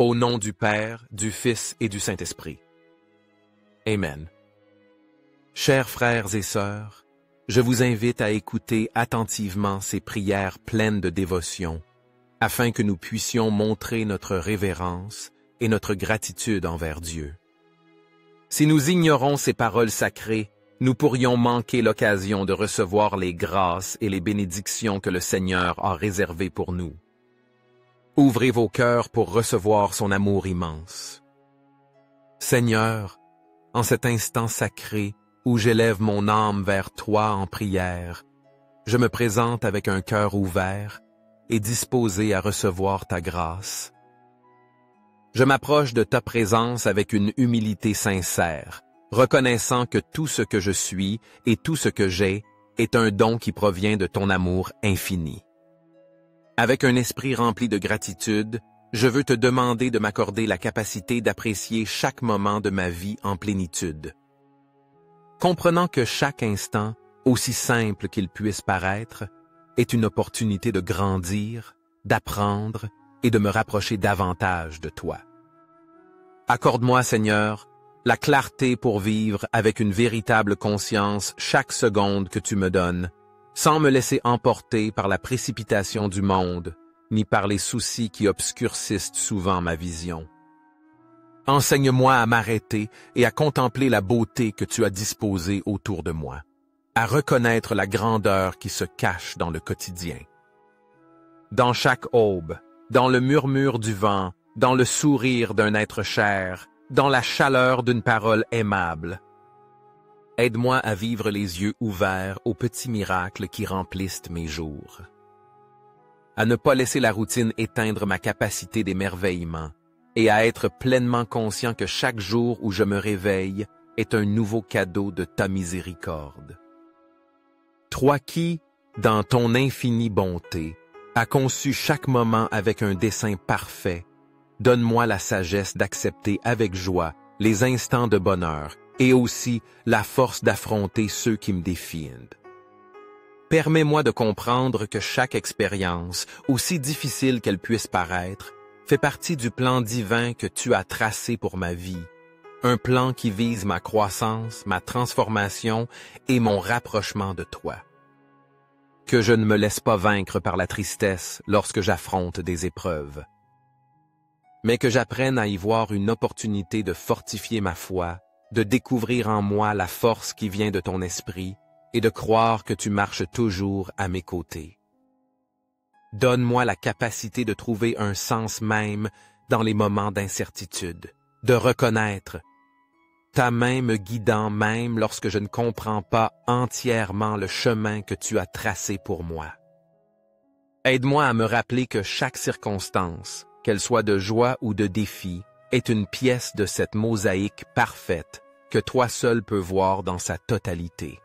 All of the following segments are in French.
Au nom du Père, du Fils et du Saint-Esprit. Amen. Chers frères et sœurs, je vous invite à écouter attentivement ces prières pleines de dévotion, afin que nous puissions montrer notre révérence et notre gratitude envers Dieu. Si nous ignorons ces paroles sacrées, nous pourrions manquer l'occasion de recevoir les grâces et les bénédictions que le Seigneur a réservées pour nous. Ouvrez vos cœurs pour recevoir son amour immense. Seigneur, en cet instant sacré où j'élève mon âme vers toi en prière, je me présente avec un cœur ouvert et disposé à recevoir ta grâce. Je m'approche de ta présence avec une humilité sincère, reconnaissant que tout ce que je suis et tout ce que j'ai est un don qui provient de ton amour infini. Avec un esprit rempli de gratitude, je veux te demander de m'accorder la capacité d'apprécier chaque moment de ma vie en plénitude. Comprenant que chaque instant, aussi simple qu'il puisse paraître, est une opportunité de grandir, d'apprendre et de me rapprocher davantage de toi. Accorde-moi, Seigneur, la clarté pour vivre avec une véritable conscience chaque seconde que tu me donnes, sans me laisser emporter par la précipitation du monde, ni par les soucis qui obscurcissent souvent ma vision. Enseigne-moi à m'arrêter et à contempler la beauté que tu as disposée autour de moi, à reconnaître la grandeur qui se cache dans le quotidien. Dans chaque aube, dans le murmure du vent, dans le sourire d'un être cher, dans la chaleur d'une parole aimable, aide-moi à vivre les yeux ouverts aux petits miracles qui remplissent mes jours. À ne pas laisser la routine éteindre ma capacité d'émerveillement et à être pleinement conscient que chaque jour où je me réveille est un nouveau cadeau de ta miséricorde. Toi qui, dans ton infinie bonté, as conçu chaque moment avec un dessein parfait, donne-moi la sagesse d'accepter avec joie les instants de bonheur et aussi la force d'affronter ceux qui me défient. Permets-moi de comprendre que chaque expérience, aussi difficile qu'elle puisse paraître, fait partie du plan divin que tu as tracé pour ma vie, un plan qui vise ma croissance, ma transformation et mon rapprochement de toi. Que je ne me laisse pas vaincre par la tristesse lorsque j'affronte des épreuves, mais que j'apprenne à y voir une opportunité de fortifier ma foi, de découvrir en moi la force qui vient de ton esprit et de croire que tu marches toujours à mes côtés. Donne-moi la capacité de trouver un sens même dans les moments d'incertitude, de reconnaître ta main me guidant même lorsque je ne comprends pas entièrement le chemin que tu as tracé pour moi. Aide-moi à me rappeler que chaque circonstance, qu'elle soit de joie ou de défi, est une pièce de cette mosaïque parfaite que toi seul peux voir dans sa totalité.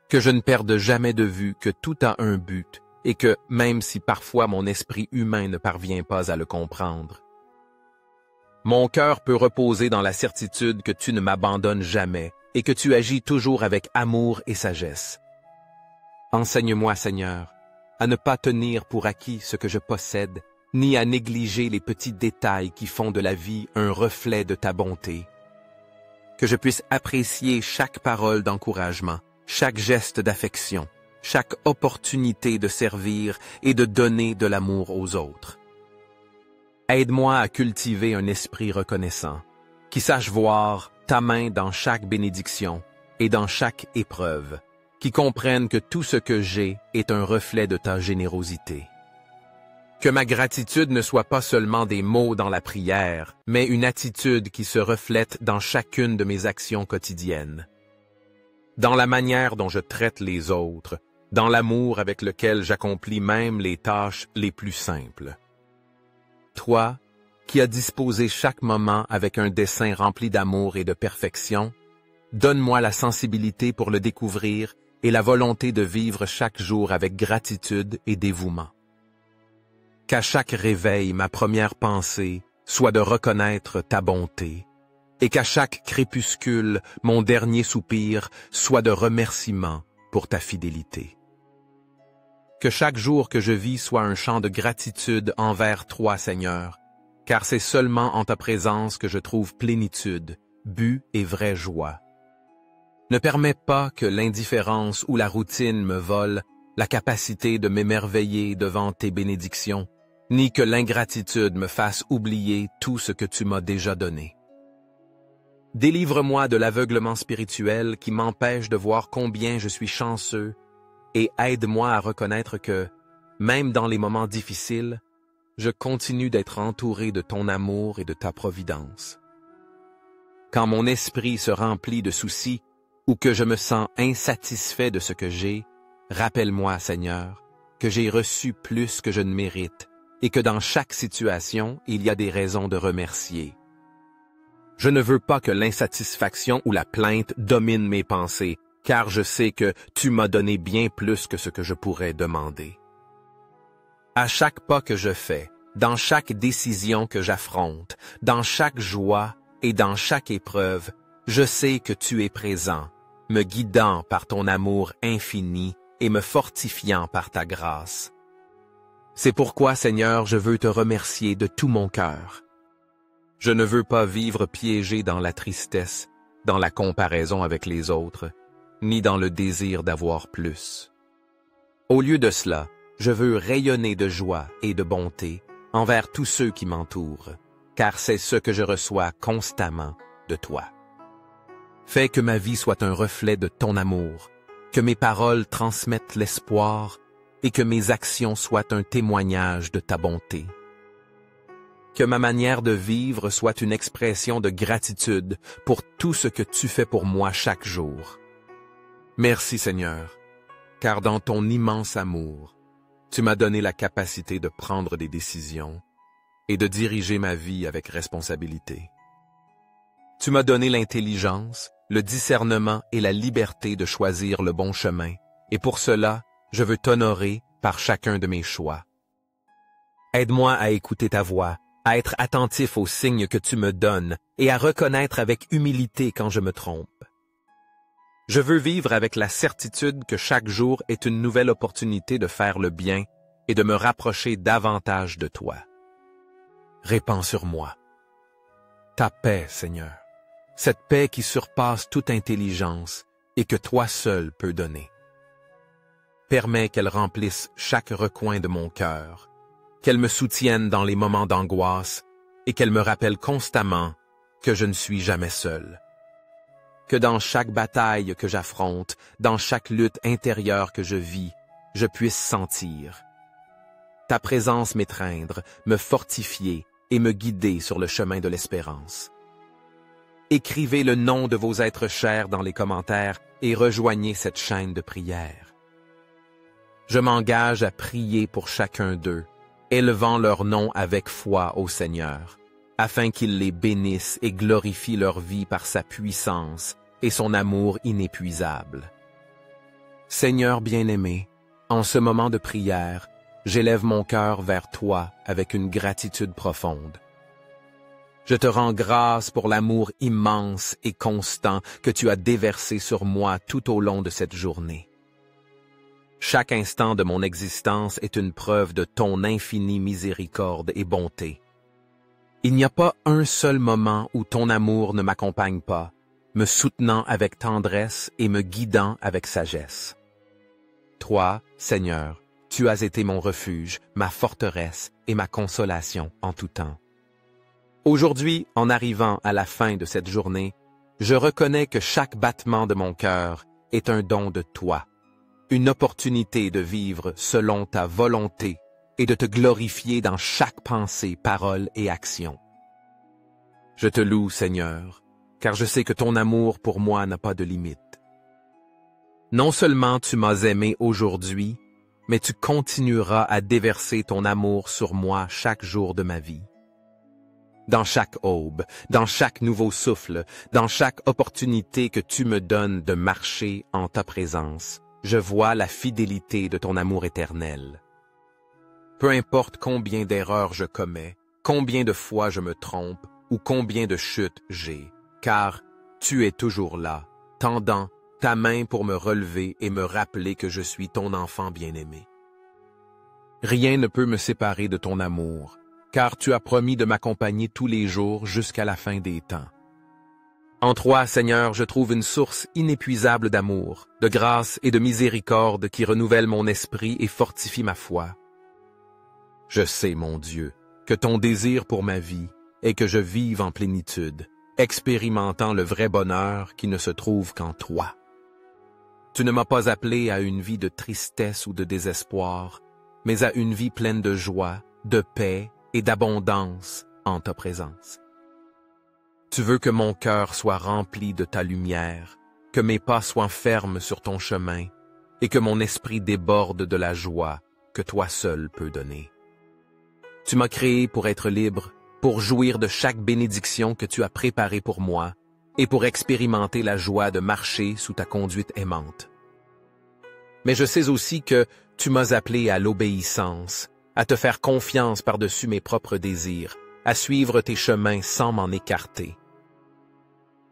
Que je ne perde jamais de vue que tout a un but et que, même si parfois mon esprit humain ne parvient pas à le comprendre, mon cœur peut reposer dans la certitude que tu ne m'abandonnes jamais et que tu agis toujours avec amour et sagesse. Enseigne-moi, Seigneur, à ne pas tenir pour acquis ce que je possède, ni à négliger les petits détails qui font de la vie un reflet de ta bonté. Que je puisse apprécier chaque parole d'encouragement, chaque geste d'affection, chaque opportunité de servir et de donner de l'amour aux autres. Aide-moi à cultiver un esprit reconnaissant, qui sache voir ta main dans chaque bénédiction et dans chaque épreuve, qui comprenne que tout ce que j'ai est un reflet de ta générosité. Que ma gratitude ne soit pas seulement des mots dans la prière, mais une attitude qui se reflète dans chacune de mes actions quotidiennes. Dans la manière dont je traite les autres, dans l'amour avec lequel j'accomplis même les tâches les plus simples. Toi, qui as disposé chaque moment avec un dessein rempli d'amour et de perfection, donne-moi la sensibilité pour le découvrir et la volonté de vivre chaque jour avec gratitude et dévouement. Qu'à chaque réveil, ma première pensée soit de reconnaître ta bonté, et qu'à chaque crépuscule, mon dernier soupir soit de remerciement pour ta fidélité. Que chaque jour que je vis soit un chant de gratitude envers toi, Seigneur, car c'est seulement en ta présence que je trouve plénitude, but et vraie joie. Ne permets pas que l'indifférence ou la routine me vole la capacité de m'émerveiller devant tes bénédictions, ni que l'ingratitude me fasse oublier tout ce que tu m'as déjà donné. Délivre-moi de l'aveuglement spirituel qui m'empêche de voir combien je suis chanceux et aide-moi à reconnaître que, même dans les moments difficiles, je continue d'être entouré de ton amour et de ta providence. Quand mon esprit se remplit de soucis ou que je me sens insatisfait de ce que j'ai, rappelle-moi, Seigneur, que j'ai reçu plus que je ne mérite et que dans chaque situation, il y a des raisons de remercier. Je ne veux pas que l'insatisfaction ou la plainte domine mes pensées, car je sais que tu m'as donné bien plus que ce que je pourrais demander. À chaque pas que je fais, dans chaque décision que j'affronte, dans chaque joie et dans chaque épreuve, je sais que tu es présent, me guidant par ton amour infini et me fortifiant par ta grâce. C'est pourquoi, Seigneur, je veux te remercier de tout mon cœur. Je ne veux pas vivre piégé dans la tristesse, dans la comparaison avec les autres, ni dans le désir d'avoir plus. Au lieu de cela, je veux rayonner de joie et de bonté envers tous ceux qui m'entourent, car c'est ce que je reçois constamment de toi. Fais que ma vie soit un reflet de ton amour, que mes paroles transmettent l'espoir et que mes actions soient un témoignage de ta bonté. Que ma manière de vivre soit une expression de gratitude pour tout ce que tu fais pour moi chaque jour. Merci Seigneur, car dans ton immense amour, tu m'as donné la capacité de prendre des décisions et de diriger ma vie avec responsabilité. Tu m'as donné l'intelligence, le discernement et la liberté de choisir le bon chemin, et pour cela, je veux t'honorer par chacun de mes choix. Aide-moi à écouter ta voix, à être attentif aux signes que tu me donnes et à reconnaître avec humilité quand je me trompe. Je veux vivre avec la certitude que chaque jour est une nouvelle opportunité de faire le bien et de me rapprocher davantage de toi. Répands sur moi ta paix, Seigneur, cette paix qui surpasse toute intelligence et que toi seul peux donner. Permets qu'elle remplisse chaque recoin de mon cœur, qu'elle me soutienne dans les moments d'angoisse et qu'elle me rappelle constamment que je ne suis jamais seul. Que dans chaque bataille que j'affronte, dans chaque lutte intérieure que je vis, je puisse sentir ta présence m'étreindre, me fortifier et me guider sur le chemin de l'espérance. Écrivez le nom de vos êtres chers dans les commentaires et rejoignez cette chaîne de prière. Je m'engage à prier pour chacun d'eux, élevant leur nom avec foi au Seigneur, afin qu'il les bénisse et glorifie leur vie par sa puissance et son amour inépuisable. Seigneur bien-aimé, en ce moment de prière, j'élève mon cœur vers toi avec une gratitude profonde. Je te rends grâce pour l'amour immense et constant que tu as déversé sur moi tout au long de cette journée. Chaque instant de mon existence est une preuve de ton infinie miséricorde et bonté. Il n'y a pas un seul moment où ton amour ne m'accompagne pas, me soutenant avec tendresse et me guidant avec sagesse. Toi, Seigneur, tu as été mon refuge, ma forteresse et ma consolation en tout temps. Aujourd'hui, en arrivant à la fin de cette journée, je reconnais que chaque battement de mon cœur est un don de toi, une opportunité de vivre selon ta volonté et de te glorifier dans chaque pensée, parole et action. Je te loue, Seigneur, car je sais que ton amour pour moi n'a pas de limite. Non seulement tu m'as aimé aujourd'hui, mais tu continueras à déverser ton amour sur moi chaque jour de ma vie. Dans chaque aube, dans chaque nouveau souffle, dans chaque opportunité que tu me donnes de marcher en ta présence, je vois la fidélité de ton amour éternel. Peu importe combien d'erreurs je commets, combien de fois je me trompe ou combien de chutes j'ai, car tu es toujours là, tendant ta main pour me relever et me rappeler que je suis ton enfant bien-aimé. Rien ne peut me séparer de ton amour, car tu as promis de m'accompagner tous les jours jusqu'à la fin des temps. En toi, Seigneur, je trouve une source inépuisable d'amour, de grâce et de miséricorde qui renouvelle mon esprit et fortifie ma foi. Je sais, mon Dieu, que ton désir pour ma vie est que je vive en plénitude, expérimentant le vrai bonheur qui ne se trouve qu'en toi. Tu ne m'as pas appelé à une vie de tristesse ou de désespoir, mais à une vie pleine de joie, de paix et d'abondance en ta présence. Tu veux que mon cœur soit rempli de ta lumière, que mes pas soient fermes sur ton chemin et que mon esprit déborde de la joie que toi seul peux donner. Tu m'as créé pour être libre, pour jouir de chaque bénédiction que tu as préparée pour moi et pour expérimenter la joie de marcher sous ta conduite aimante. Mais je sais aussi que tu m'as appelé à l'obéissance, à te faire confiance par-dessus mes propres désirs, à suivre tes chemins sans m'en écarter.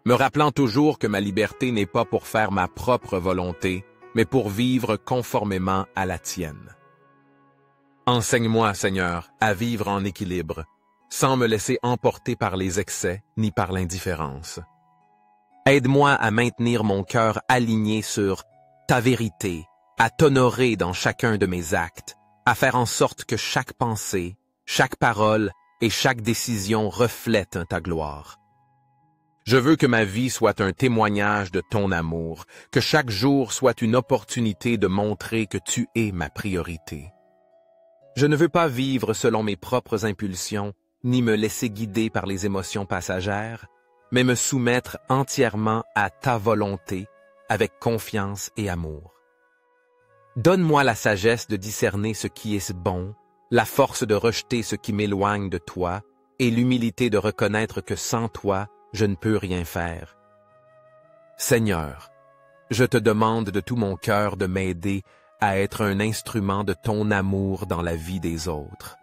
Me rappelant toujours que ma liberté n'est pas pour faire ma propre volonté, mais pour vivre conformément à la tienne. Enseigne-moi, Seigneur, à vivre en équilibre, sans me laisser emporter par les excès ni par l'indifférence. Aide-moi à maintenir mon cœur aligné sur ta vérité, à t'honorer dans chacun de mes actes, à faire en sorte que chaque pensée, chaque parole et chaque décision reflètent ta gloire. Je veux que ma vie soit un témoignage de ton amour, que chaque jour soit une opportunité de montrer que tu es ma priorité. Je ne veux pas vivre selon mes propres impulsions, ni me laisser guider par les émotions passagères, mais me soumettre entièrement à ta volonté avec confiance et amour. Donne-moi la sagesse de discerner ce qui est bon, la force de rejeter ce qui m'éloigne de toi et l'humilité de reconnaître que sans toi, je ne peux rien faire. Seigneur, je te demande de tout mon cœur de m'aider à être un instrument de ton amour dans la vie des autres.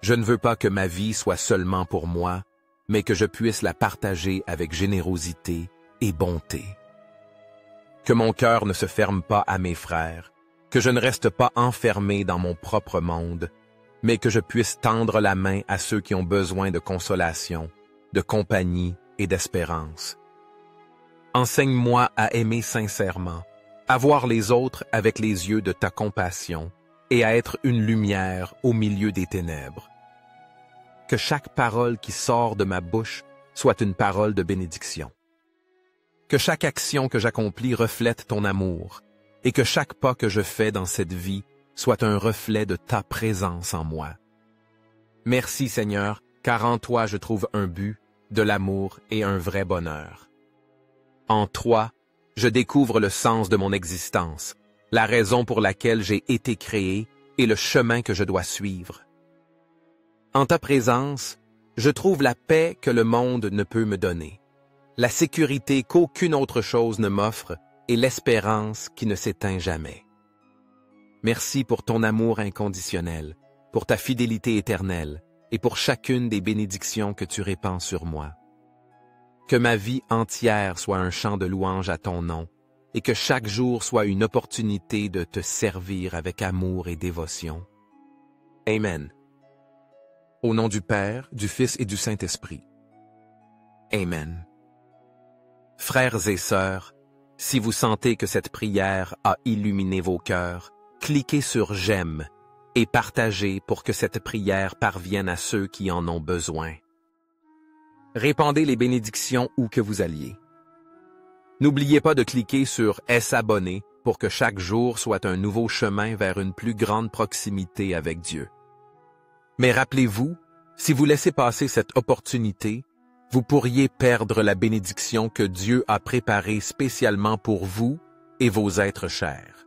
Je ne veux pas que ma vie soit seulement pour moi, mais que je puisse la partager avec générosité et bonté. Que mon cœur ne se ferme pas à mes frères, que je ne reste pas enfermé dans mon propre monde, mais que je puisse tendre la main à ceux qui ont besoin de consolation, de compagnie et d'espérance. Enseigne-moi à aimer sincèrement, à voir les autres avec les yeux de ta compassion et à être une lumière au milieu des ténèbres. Que chaque parole qui sort de ma bouche soit une parole de bénédiction. Que chaque action que j'accomplis reflète ton amour et que chaque pas que je fais dans cette vie soit un reflet de ta présence en moi. Merci Seigneur, car en toi je trouve un but, de l'amour et un vrai bonheur. En toi, je découvre le sens de mon existence, la raison pour laquelle j'ai été créé et le chemin que je dois suivre. En ta présence, je trouve la paix que le monde ne peut me donner, la sécurité qu'aucune autre chose ne m'offre et l'espérance qui ne s'éteint jamais. Merci pour ton amour inconditionnel, pour ta fidélité éternelle et pour chacune des bénédictions que tu répands sur moi. Que ma vie entière soit un chant de louange à ton nom et que chaque jour soit une opportunité de te servir avec amour et dévotion. Amen. Au nom du Père, du Fils et du Saint-Esprit. Amen. Frères et sœurs, si vous sentez que cette prière a illuminé vos cœurs, cliquez sur « J'aime » et partagez pour que cette prière parvienne à ceux qui en ont besoin. Répandez les bénédictions où que vous alliez. N'oubliez pas de cliquer sur « S'abonner » pour que chaque jour soit un nouveau chemin vers une plus grande proximité avec Dieu. Mais rappelez-vous, si vous laissez passer cette opportunité, vous pourriez perdre la bénédiction que Dieu a préparée spécialement pour vous et vos êtres chers.